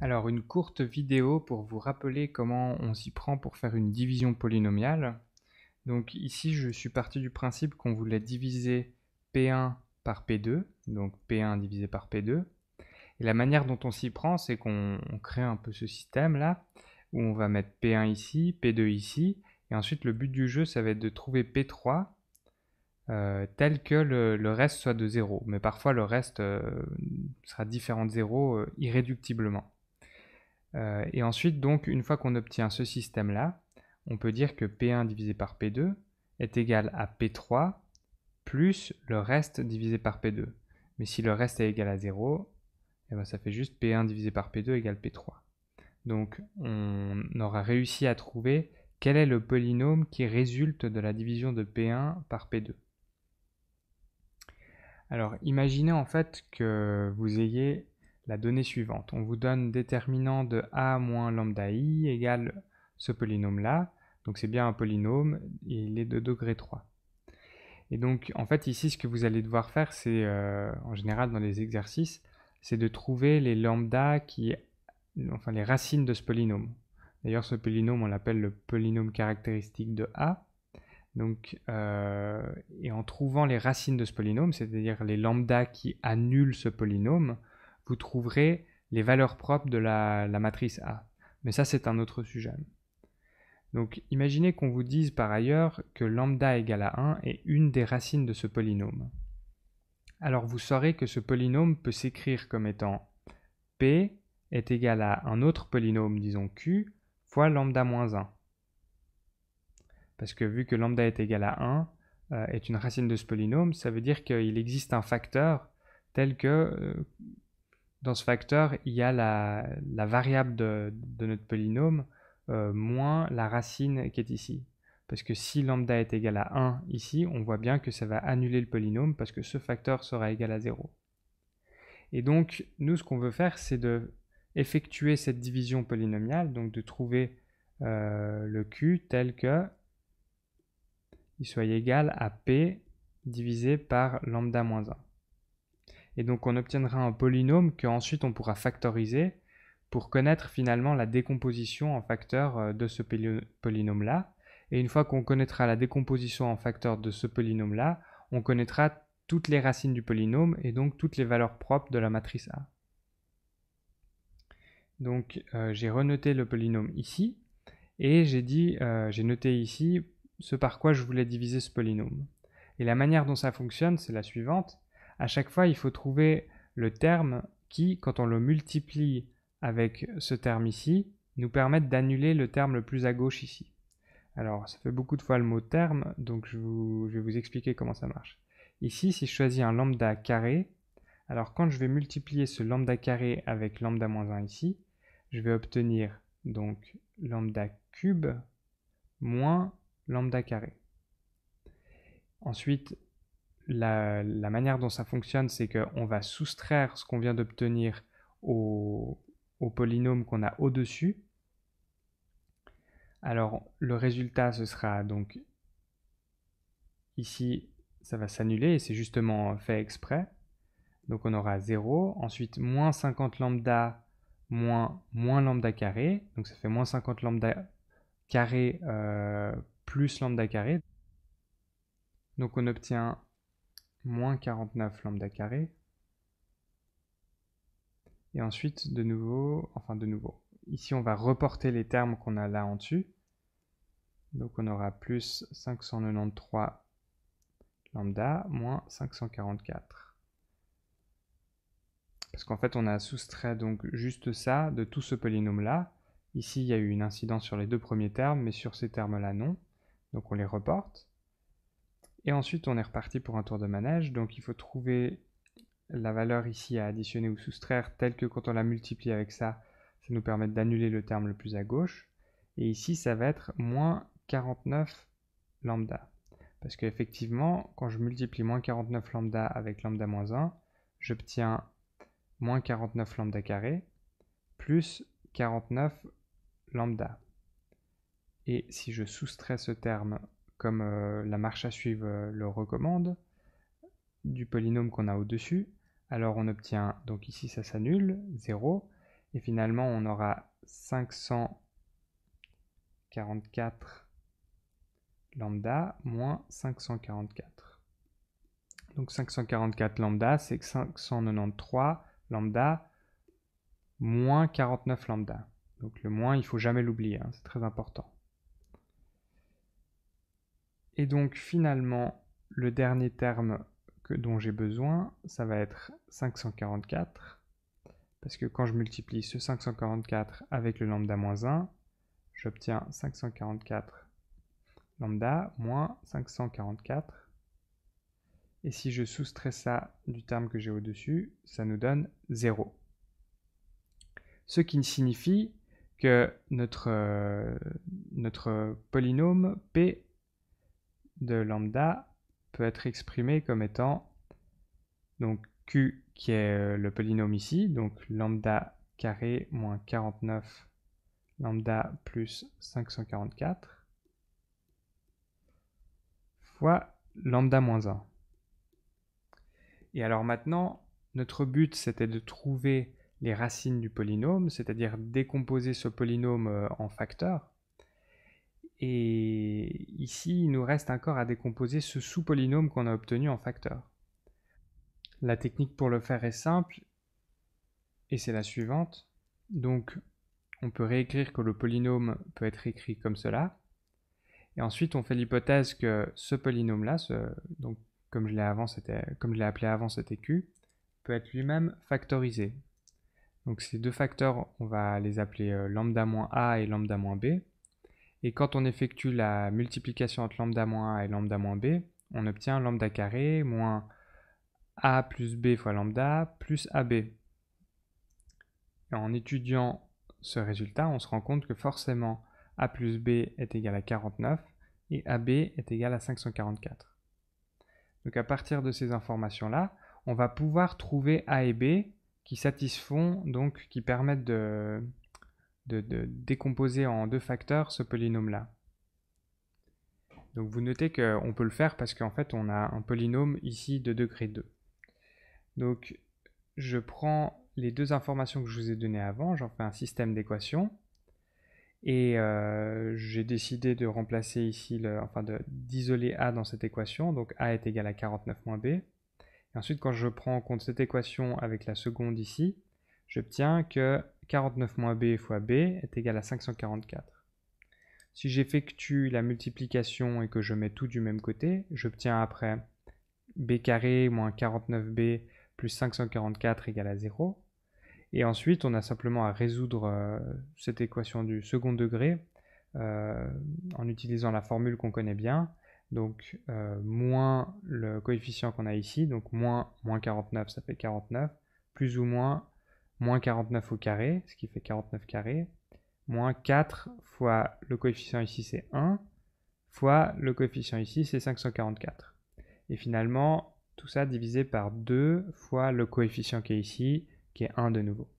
Alors, une courte vidéo pour vous rappeler comment on s'y prend pour faire une division polynomiale. Donc ici, je suis parti du principe qu'on voulait diviser P1 par P2, donc P1 divisé par P2. Et la manière dont on s'y prend, c'est qu'on crée un peu ce système-là, où on va mettre P1 ici, P2 ici, et ensuite le but du jeu, ça va être de trouver P3 tel que le reste soit de 0. Mais parfois, le reste sera différent de 0 irréductiblement. Et ensuite, donc, une fois qu'on obtient ce système-là, on peut dire que P1 divisé par P2 est égal à P3 plus le reste divisé par P2. Mais si le reste est égal à 0, eh ben, ça fait juste P1 divisé par P2 égale P3. Donc on aura réussi à trouver quel est le polynôme qui résulte de la division de P1 par P2. Alors imaginez en fait que vous ayez la donnée suivante. On vous donne déterminant de a moins lambda i égale ce polynôme-là. Donc c'est bien un polynôme et il est de degré 3. Et donc en fait ici ce que vous allez devoir faire, c'est en général dans les exercices, c'est de trouver les lambda enfin les racines de ce polynôme. D'ailleurs ce polynôme on l'appelle le polynôme caractéristique de a. Donc, et en trouvant les racines de ce polynôme, c'est-à-dire les lambda qui annulent ce polynôme, vous trouverez les valeurs propres de la matrice A. Mais ça, c'est un autre sujet. Donc, imaginez qu'on vous dise par ailleurs que lambda égale à 1 est une des racines de ce polynôme. Alors, vous saurez que ce polynôme peut s'écrire comme étant P est égal à un autre polynôme, disons Q, fois lambda moins 1. Parce que vu que lambda est égal à 1, est une racine de ce polynôme, ça veut dire qu'il existe un facteur tel que dans ce facteur, il y a la variable de notre polynôme moins la racine qui est ici. Parce que si lambda est égal à 1 ici, on voit bien que ça va annuler le polynôme parce que ce facteur sera égal à 0. Et donc, nous, ce qu'on veut faire, c'est de effectuer cette division polynomiale, donc de trouver le Q tel que il soit égal à P divisé par lambda moins 1. Et donc on obtiendra un polynôme qu'ensuite on pourra factoriser pour connaître finalement la décomposition en facteurs de ce polynôme-là. Et une fois qu'on connaîtra la décomposition en facteurs de ce polynôme-là, on connaîtra toutes les racines du polynôme et donc toutes les valeurs propres de la matrice A. Donc j'ai renoté le polynôme ici et j'ai noté ici ce par quoi je voulais diviser ce polynôme. Et la manière dont ça fonctionne, c'est la suivante. À chaque fois, il faut trouver le terme qui, quand on le multiplie avec ce terme ici, nous permette d'annuler le terme le plus à gauche ici. Alors, ça fait beaucoup de fois le mot terme, donc je vais vous expliquer comment ça marche. Ici, si je choisis un lambda carré, alors quand je vais multiplier ce lambda carré avec lambda moins 1 ici, je vais obtenir donc lambda cube moins lambda carré. Ensuite, la manière dont ça fonctionne, c'est qu'on va soustraire ce qu'on vient d'obtenir au polynôme qu'on a au-dessus. Alors, le résultat, ce sera donc ici, ça va s'annuler et c'est justement fait exprès. Donc, on aura 0. Ensuite, moins 50 lambda moins lambda carré. Donc, ça fait moins 50 lambda carré plus lambda carré. Donc, on obtient moins 49 lambda carré. Et ensuite, de nouveau, ici on va reporter les termes qu'on a là en dessus. Donc on aura plus 593 lambda moins 544. Parce qu'en fait on a soustrait donc juste ça de tout ce polynôme là. Ici il y a eu une incidence sur les deux premiers termes, mais sur ces termes là non. Donc on les reporte. Et ensuite on est reparti pour un tour de manège. Donc il faut trouver la valeur ici à additionner ou soustraire telle que quand on la multiplie avec ça, ça nous permet d'annuler le terme le plus à gauche. Et ici, ça va être moins 49 lambda. Parce qu'effectivement, quand je multiplie moins 49 lambda avec lambda moins 1, j'obtiens moins 49 lambda carré plus 49 lambda. Et si je soustrais ce terme comme la marche à suivre le recommande, du polynôme qu'on a au-dessus, alors on obtient, donc ici ça s'annule, 0, Et finalement, on aura 544 lambda moins 544. Donc 544 lambda, c'est 593 lambda moins 49 lambda. Donc le moins, il ne faut jamais l'oublier, hein, c'est très important. Et donc finalement, le dernier terme dont j'ai besoin, ça va être 544. Parce que quand je multiplie ce 544 avec le lambda moins 1, j'obtiens 544 lambda moins 544. Et si je soustrais ça du terme que j'ai au-dessus, ça nous donne 0. Ce qui signifie que notre polynôme P de lambda peut être exprimé comme étant donc Q qui est le polynôme ici, donc lambda carré moins 49 lambda plus 544 fois lambda moins 1. Et alors maintenant, notre but c'était de trouver les racines du polynôme, c'est-à-dire décomposer ce polynôme en facteurs. Et ici, il nous reste encore à décomposer ce sous-polynôme qu'on a obtenu en facteurs. La technique pour le faire est simple, et c'est la suivante. Donc, on peut réécrire que le polynôme peut être écrit comme cela. Et ensuite, on fait l'hypothèse que ce polynôme-là, donc comme je l'ai appelé avant, c'était Q, peut être lui-même factorisé. Donc ces deux facteurs, on va les appeler lambda moins A et lambda moins B. Et quand on effectue la multiplication entre lambda moins A et lambda moins B, on obtient lambda carré moins A plus B fois lambda plus AB. Et en étudiant ce résultat, on se rend compte que forcément A plus B est égal à 49 et AB est égal à 544. Donc à partir de ces informations-là, on va pouvoir trouver A et B qui satisfont, donc qui permettent de décomposer en deux facteurs ce polynôme-là. Donc vous notez qu'on peut le faire parce qu'en fait on a un polynôme ici de degré 2. Donc je prends les deux informations que je vous ai données avant, j'en fais un système d'équations et j'ai décidé de remplacer ici, d'isoler A dans cette équation, donc A est égal à 49 moins B. Et ensuite quand je prends en compte cette équation avec la seconde ici, j'obtiens que 49 moins B fois B est égal à 544. Si j'effectue la multiplication et que je mets tout du même côté, j'obtiens après B carré moins 49B plus 544 égale à 0. Et ensuite, on a simplement à résoudre cette équation du second degré en utilisant la formule qu'on connaît bien. Donc, moins le coefficient qu'on a ici, donc moins 49, ça fait 49, plus ou moins 49 au carré, ce qui fait 49 carré, moins 4 fois le coefficient ici c'est 1, fois le coefficient ici c'est 544. Et finalement, tout ça divisé par 2 fois le coefficient qui est ici, qui est 1 de nouveau.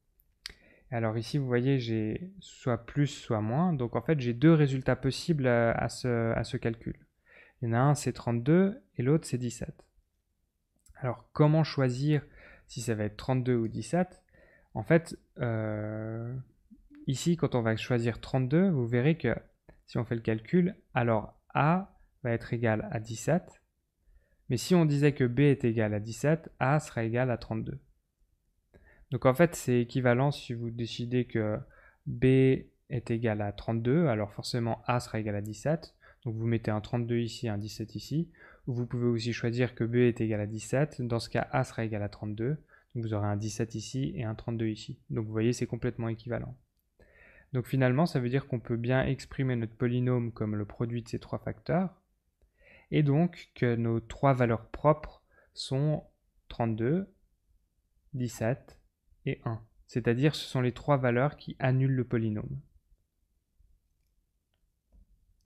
Alors ici, vous voyez, j'ai soit plus, soit moins. Donc en fait, j'ai deux résultats possibles à ce calcul. Il y en a un, c'est 32, et l'autre, c'est 17. Alors, comment choisir si ça va être 32 ou 17? En fait, ici, quand on va choisir 32, vous verrez que si on fait le calcul, alors A va être égal à 17. Mais si on disait que B est égal à 17, A sera égal à 32. Donc en fait, c'est équivalent si vous décidez que B est égal à 32, alors forcément A sera égal à 17. Donc vous mettez un 32 ici, un 17 ici. Ou vous pouvez aussi choisir que B est égal à 17. Dans ce cas, A sera égal à 32. Donc vous aurez un 17 ici et un 32 ici. Donc vous voyez, c'est complètement équivalent. Donc finalement, ça veut dire qu'on peut bien exprimer notre polynôme comme le produit de ces trois facteurs. Et donc que nos trois valeurs propres sont 32, 17 et 1. C'est-à-dire ce sont les trois valeurs qui annulent le polynôme.